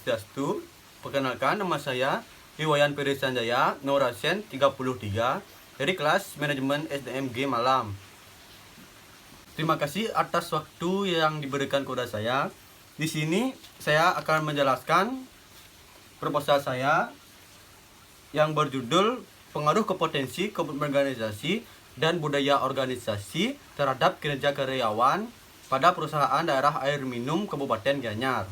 Swastiastu. Perkenalkan, nama saya Iwayan Peri Sanjaya, Norasen 33 dari kelas Manajemen SDMG Malam. Terima kasih atas waktu yang diberikan kepada saya. Di sini saya akan menjelaskan proposal saya yang berjudul Pengaruh Kompetensi Organisasi dan Budaya Organisasi terhadap kinerja karyawan pada perusahaan daerah air minum Kabupaten Gianyar.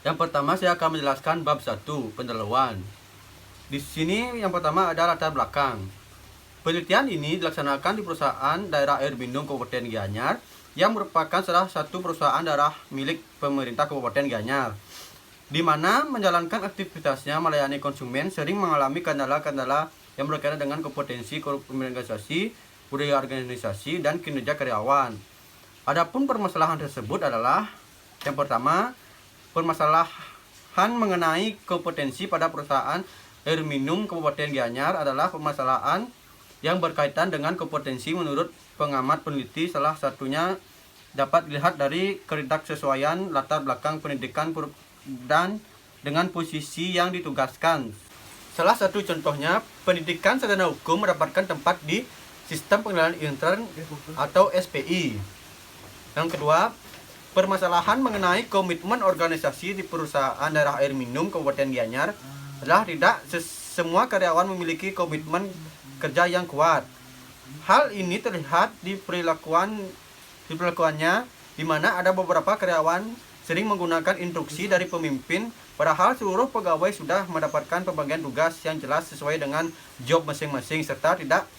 Yang pertama saya akan menjelaskan bab 1, pendahuluan. Di sini yang pertama ada latar belakang. Penelitian ini dilaksanakan di perusahaan daerah air minum Kabupaten Gianyar yang merupakan salah satu perusahaan daerah milik pemerintah Kabupaten Gianyar, di mana menjalankan aktivitasnya melayani konsumen sering mengalami kendala-kendala yang berkaitan dengan kompetensi organisasi, budaya organisasi, dan kinerja karyawan. Adapun permasalahan tersebut adalah yang pertama, permasalahan mengenai kompetensi pada perusahaan air minum Kabupaten Gianyar adalah permasalahan yang berkaitan dengan kompetensi menurut pengamat peneliti. Salah satunya dapat dilihat dari ketidaksesuaian latar belakang pendidikan dan dengan posisi yang ditugaskan. Salah satu contohnya, pendidikan sarjana hukum mendapatkan tempat di sistem pengenalan intern atau SPI. Yang kedua, permasalahan mengenai komitmen organisasi di perusahaan daerah air minum Kabupaten Gianyar adalah tidak semua karyawan memiliki komitmen kerja yang kuat. Hal ini terlihat di perilakuannya, di mana ada beberapa karyawan sering menggunakan instruksi dari pemimpin, padahal seluruh pegawai sudah mendapatkan pembagian tugas yang jelas sesuai dengan job masing-masing, serta tidak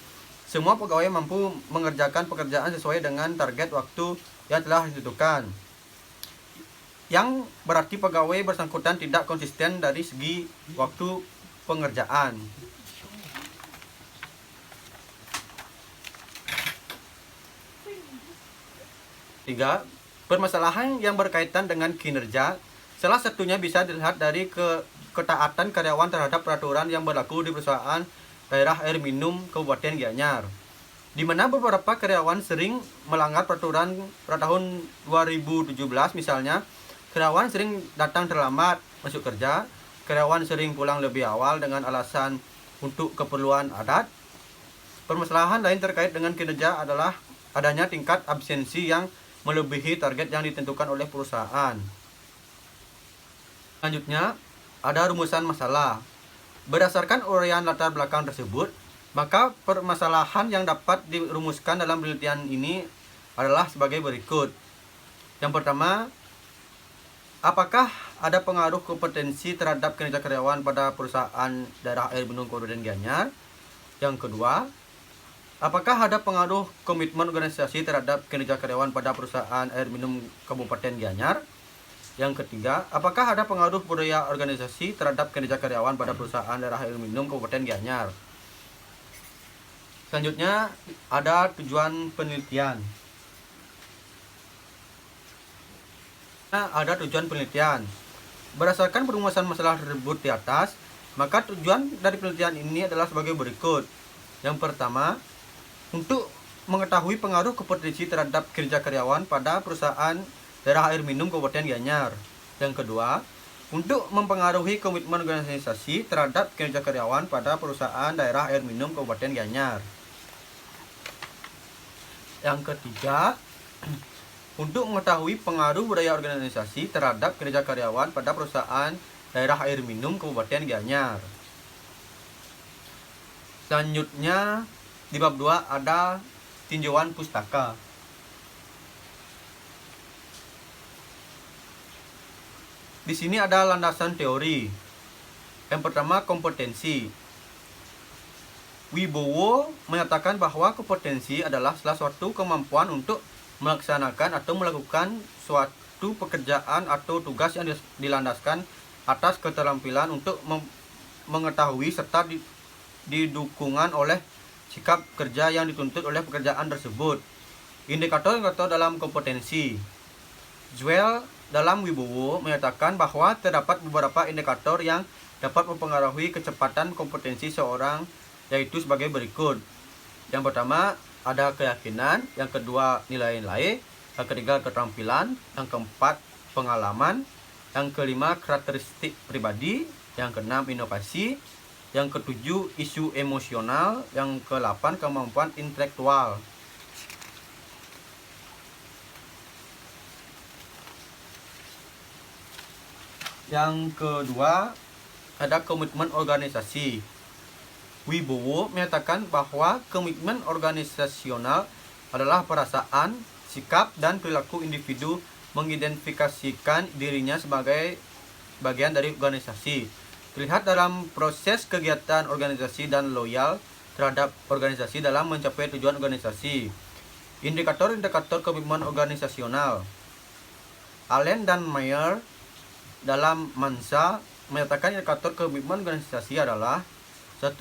semua pegawai mampu mengerjakan pekerjaan sesuai dengan target waktu yang telah ditentukan. Yang berarti pegawai bersangkutan tidak konsisten dari segi waktu pengerjaan. Tiga, permasalahan yang berkaitan dengan kinerja, salah satunya bisa dilihat dari ketaatan karyawan terhadap peraturan yang berlaku di perusahaan daerah air minum Kabupaten Gianyar, di mana beberapa karyawan sering melanggar peraturan. Pada tahun 2017 misalnya, karyawan sering datang terlambat masuk kerja, karyawan sering pulang lebih awal dengan alasan untuk keperluan adat. Permasalahan lain terkait dengan kinerja adalah adanya tingkat absensi yang melebihi target yang ditentukan oleh perusahaan. Selanjutnya, ada rumusan masalah. Berdasarkan uraian latar belakang tersebut, maka permasalahan yang dapat dirumuskan dalam penelitian ini adalah sebagai berikut. Yang pertama, apakah ada pengaruh kompetensi terhadap kinerja karyawan pada perusahaan daerah air minum Kabupaten Gianyar? Yang kedua, apakah ada pengaruh komitmen organisasi terhadap kinerja karyawan pada perusahaan air minum Kabupaten Gianyar? Yang ketiga, apakah ada pengaruh budaya organisasi terhadap kinerja karyawan pada perusahaan daerah air minum Kabupaten Gianyar? Selanjutnya, ada tujuan penelitian. Ada tujuan penelitian. Berdasarkan perumusan masalah tersebut di atas, maka tujuan dari penelitian ini adalah sebagai berikut. Yang pertama, untuk mengetahui pengaruh kompetensi terhadap kinerja karyawan pada perusahaan daerah air minum Kabupaten Gianyar. Yang kedua, untuk mempengaruhi komitmen organisasi terhadap kinerja karyawan pada perusahaan daerah air minum Kabupaten Gianyar. Yang ketiga, untuk mengetahui pengaruh budaya organisasi terhadap kinerja karyawan pada perusahaan daerah air minum Kabupaten Gianyar. Selanjutnya, di bab 2 ada tinjauan pustaka. Di sini ada landasan teori. Yang pertama, kompetensi. Wibowo menyatakan bahwa kompetensi adalah salah satu kemampuan untuk melaksanakan atau melakukan suatu pekerjaan atau tugas yang dilandaskan atas keterampilan untuk mengetahui serta didukungan oleh sikap kerja yang dituntut oleh pekerjaan tersebut. Indikator-indikator dalam kompetensi. Joel dalam Wibowo menyatakan bahwa terdapat beberapa indikator yang dapat mempengaruhi kecepatan kompetensi seorang, yaitu sebagai berikut. Yang pertama, ada keyakinan. Yang kedua, nilai-nilai. Yang ketiga, keterampilan. Yang keempat, pengalaman. Yang kelima, karakteristik pribadi. Yang keenam, inovasi. Yang ketujuh, isu emosional. Yang ke-8, kemampuan intelektual. Yang kedua, ada komitmen organisasi. Wibowo menyatakan bahwa komitmen organisasional adalah perasaan, sikap, dan perilaku individu mengidentifikasikan dirinya sebagai bagian dari organisasi. Terlihat dalam proses kegiatan organisasi dan loyal terhadap organisasi dalam mencapai tujuan organisasi. Indikator-indikator komitmen organisasional. Allen dan Mayer dalam Mansa menyatakan indikator komitmen organisasi adalah: 1.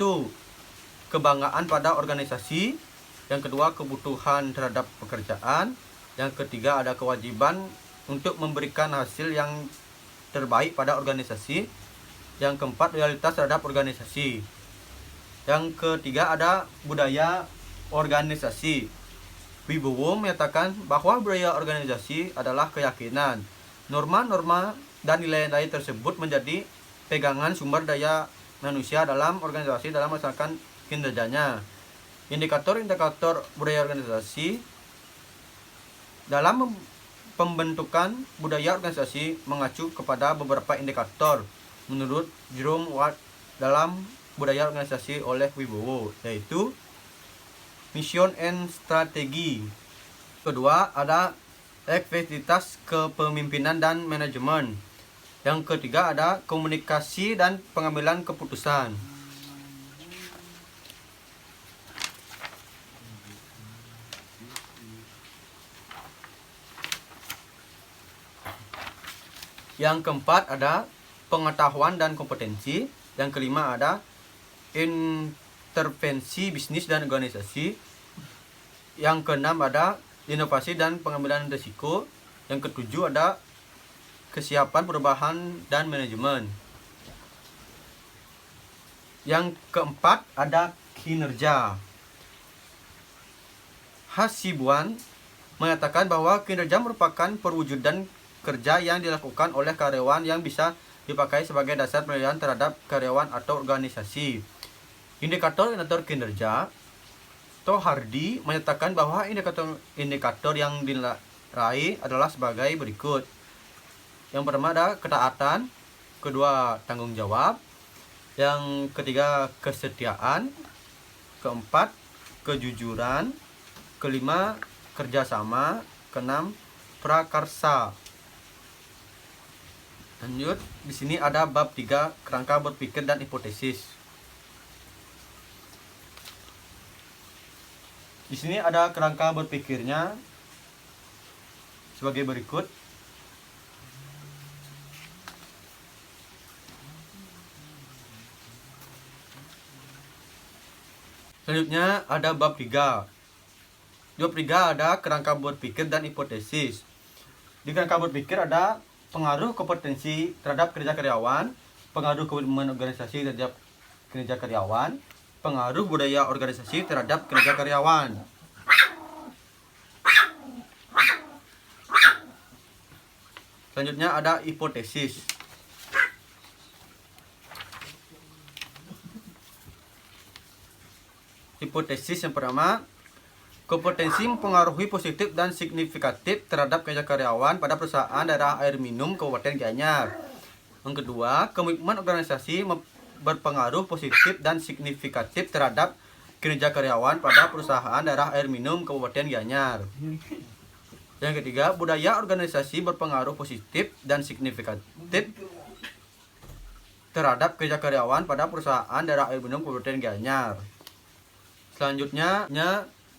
Kebanggaan pada organisasi. Yang kedua, kebutuhan terhadap pekerjaan. Yang ketiga, ada kewajiban untuk memberikan hasil yang terbaik pada organisasi. Yang keempat, loyalitas terhadap organisasi. Yang ketiga, ada budaya organisasi. Wibowo menyatakan bahwa budaya organisasi adalah keyakinan, norma-norma, dan nilai-nilai tersebut menjadi pegangan sumber daya manusia dalam organisasi dalam melaksanakan kinerjanya. Indikator-indikator budaya organisasi. Dalam pembentukan budaya organisasi mengacu kepada beberapa indikator menurut Jerome Ward dalam budaya organisasi oleh Wibowo, yaitu mission and strategi. Kedua, ada efektivitas kepemimpinan dan manajemen. Yang ketiga, ada komunikasi dan pengambilan keputusan. Yang keempat, ada pengetahuan dan kompetensi. Yang kelima, ada intervensi bisnis dan organisasi. Yang keenam, ada inovasi dan pengambilan risiko. Yang ketujuh, ada kesiapan perubahan dan manajemen. Yang keempat, ada kinerja. Hasibuan mengatakan bahwa kinerja merupakan perwujudan kerja yang dilakukan oleh karyawan yang bisa dipakai sebagai dasar penilaian terhadap karyawan atau organisasi. Indikator-indikator kinerja. Tohardi menyatakan bahwa indikator yang diraih adalah sebagai berikut. Yang pertama, ada ketaatan. Kedua, tanggung jawab. Yang ketiga, kesetiaan. Keempat, kejujuran. Kelima, kerjasama. Keenam, prakarsa. Lanjut, di sini ada bab 3, kerangka berpikir dan hipotesis. Di sini ada kerangka berpikirnya sebagai berikut. Selanjutnya ada bab 3. Bab 3 ada kerangka berpikir dan hipotesis. Di kerangka berpikir ada pengaruh kompetensi terhadap kerja karyawan, pengaruh komitmen organisasi terhadap kinerja karyawan, pengaruh budaya organisasi terhadap kinerja karyawan. Selanjutnya ada hipotesis. Hipotesis yang pertama, kompetensi mempengaruhi positif dan signifikatif terhadap kinerja karyawan pada perusahaan daerah air minum Kabupaten Gianyar. Yang kedua, komitmen organisasi berpengaruh positif dan signifikatif terhadap kinerja karyawan pada perusahaan daerah air minum Kabupaten Gianyar. Yang ketiga, budaya organisasi berpengaruh positif dan signifikatif terhadap kinerja karyawan pada perusahaan daerah air minum Kabupaten Gianyar. Selanjutnya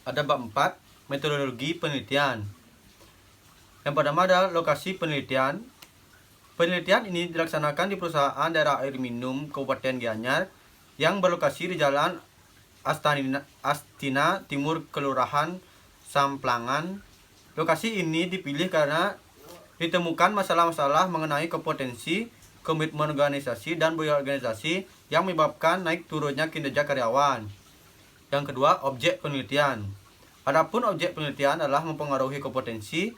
ada bab 4, metodologi penelitian. Yang pertama ada lokasi penelitian. Penelitian ini dilaksanakan di perusahaan daerah air minum Kabupaten Gianyar yang berlokasi di Jalan Astina Timur, Kelurahan Samplangan. Lokasi ini dipilih karena ditemukan masalah-masalah mengenai kompetensi, komitmen organisasi, dan budaya organisasi yang menyebabkan naik turunnya kinerja karyawan. Yang kedua, objek penelitian. Adapun objek penelitian adalah mempengaruhi kompetensi,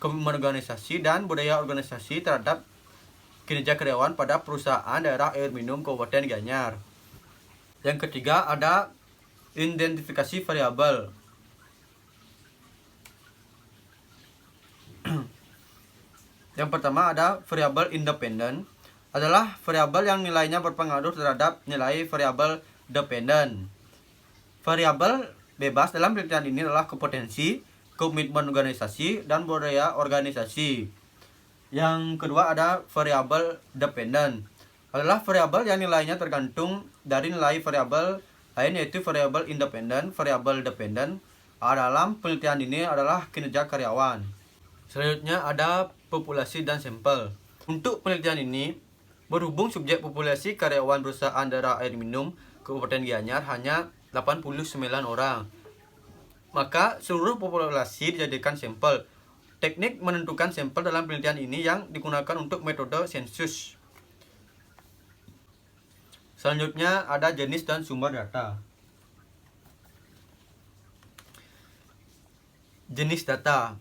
komitmen organisasi, dan budaya organisasi terhadap kinerja karyawan pada perusahaan daerah air minum Kabupaten Gianyar. Yang ketiga ada identifikasi variabel. Yang pertama ada variabel independen, adalah variabel yang nilainya berpengaruh terhadap nilai variabel dependen. Variabel bebas dalam penelitian ini adalah kompetensi, komitmen organisasi, dan budaya organisasi. Yang kedua ada variabel dependen, adalah variabel yang nilainya tergantung dari nilai variabel lain, yaitu variabel independen. Variabel dependen dalam penelitian ini adalah kinerja karyawan. Selanjutnya ada populasi dan sampel. Untuk penelitian ini, berhubung subjek populasi karyawan perusahaan daerah air minum Kabupaten Gianyar hanya 89 orang, maka seluruh populasi dijadikan sampel. Teknik menentukan sampel dalam penelitian ini yang digunakan untuk metode sensus. Selanjutnya ada jenis dan sumber data. Jenis data.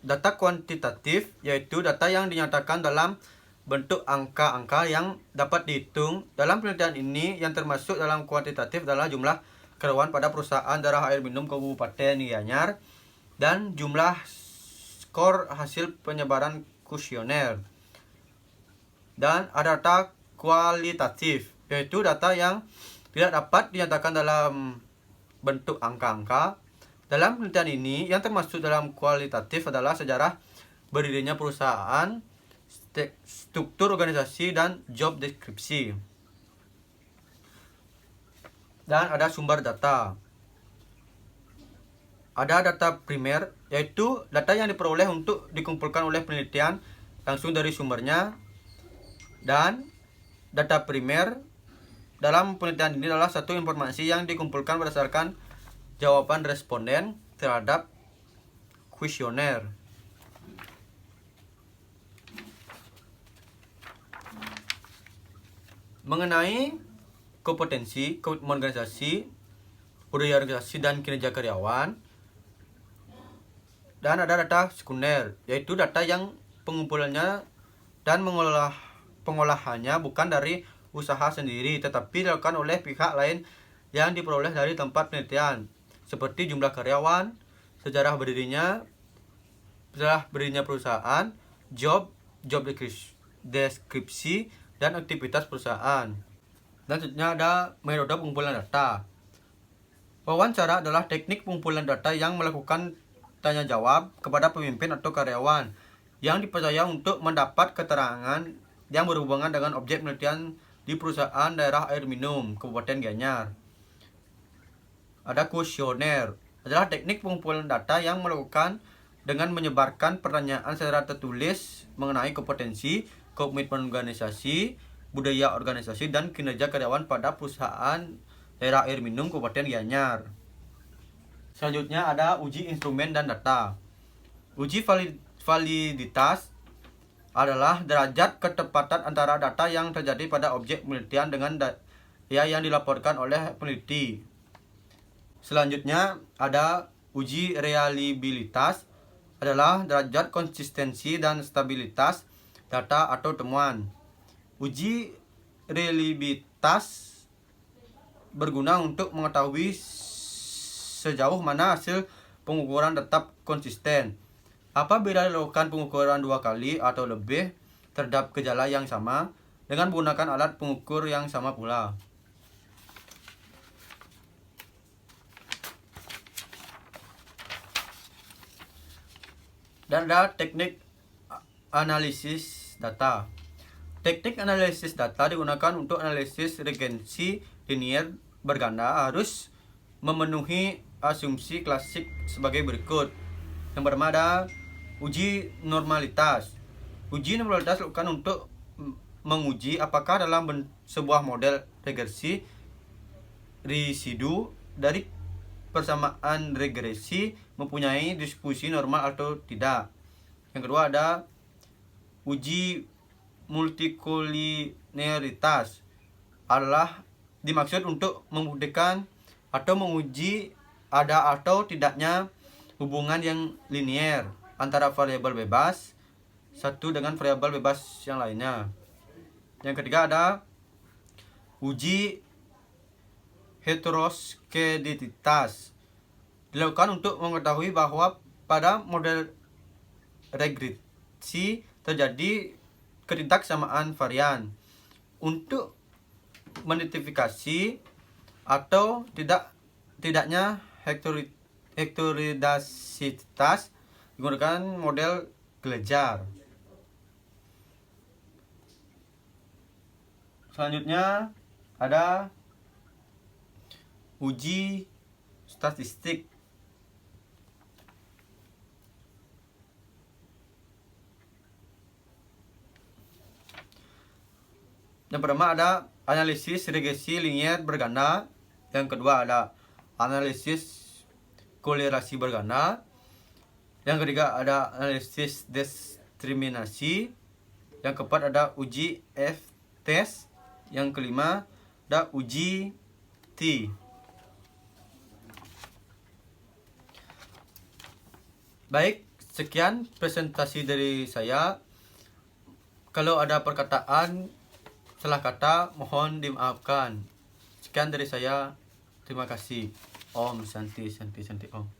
Data kuantitatif yaitu data yang dinyatakan dalam bentuk angka-angka yang dapat dihitung. Dalam penelitian ini yang termasuk dalam kuantitatif adalah jumlah karyawan pada perusahaan daerah air minum Kabupaten Gianyar dan jumlah skor hasil penyebaran kuesioner. Dan ada data kualitatif, yaitu data yang tidak dapat dinyatakan dalam bentuk angka-angka. Dalam penelitian ini yang termasuk dalam kualitatif adalah sejarah berdirinya perusahaan, struktur organisasi, dan job deskripsi. Dan ada sumber data. Ada data primer, yaitu data yang diperoleh untuk dikumpulkan oleh penelitian langsung dari sumbernya. Dan data primer dalam penelitian ini adalah satu informasi yang dikumpulkan berdasarkan jawaban responden terhadap kuesioner. Mengenai kompetensi, komitmen organisasi, budaya organisasi, dan kinerja karyawan. Dan ada data sekunder, yaitu data yang pengumpulannya dan pengolahannya bukan dari usaha sendiri, tetapi dilakukan oleh pihak lain yang diperoleh dari tempat penelitian, seperti jumlah karyawan, sejarah berdirinya perusahaan, job deskripsi, dan aktivitas perusahaan. Dan selanjutnya ada metode pengumpulan data. Wawancara adalah teknik pengumpulan data yang melakukan tanya jawab kepada pemimpin atau karyawan yang dipercaya untuk mendapat keterangan yang berhubungan dengan objek penelitian di perusahaan daerah air minum Kabupaten Gianyar. Ada kuesioner, adalah teknik pengumpulan data yang melakukan dengan menyebarkan pertanyaan secara tertulis mengenai kompetensi, komitmen organisasi, budaya organisasi, dan kinerja karyawan pada perusahaan daerah air minum Kabupaten Gianyar. Selanjutnya ada uji instrumen dan data. Uji validitas adalah derajat ketepatan antara data yang terjadi pada objek penelitian dengan data yang dilaporkan oleh peneliti. Selanjutnya ada uji reliabilitas, adalah derajat konsistensi dan stabilitas data atau temuan. Uji reliabilitas berguna untuk mengetahui sejauh mana hasil pengukuran tetap konsisten. Apabila dilakukan pengukuran 2 kali atau lebih terhadap gejala yang sama dengan menggunakan alat pengukur yang sama pula. Dan ada teknik analisis data. Teknik analisis data digunakan untuk analisis regensi linier berganda, harus memenuhi asumsi klasik sebagai berikut. Yang pertama ada uji normalitas. Uji normalitas dilakukan untuk menguji apakah dalam sebuah model regresi residu dari persamaan regresi mempunyai distribusi normal atau tidak. Yang kedua ada uji multikolineritas, adalah dimaksud untuk membuktikan atau menguji ada atau tidaknya hubungan yang linier antara variabel bebas satu dengan variabel bebas yang lainnya. Yang ketiga ada uji heteroskedititas. Dilakukan untuk mengetahui bahwa pada model regresi terjadi ketidaksamaan varian. Untuk mengidentifikasi atau tidaknya heterodasitas digunakan model Glejar. Selanjutnya ada uji statistik. Yang pertama ada analisis regresi linier berganda. Yang kedua ada analisis kolerasi berganda. Yang ketiga ada analisis diskriminasi. Yang keempat ada uji F-test. Yang kelima ada uji T. Baik, sekian presentasi dari saya. Kalau ada perkataan salah kata mohon dimaafkan. Sekian dari saya. Terima kasih. Om Santi Santi Santi Om.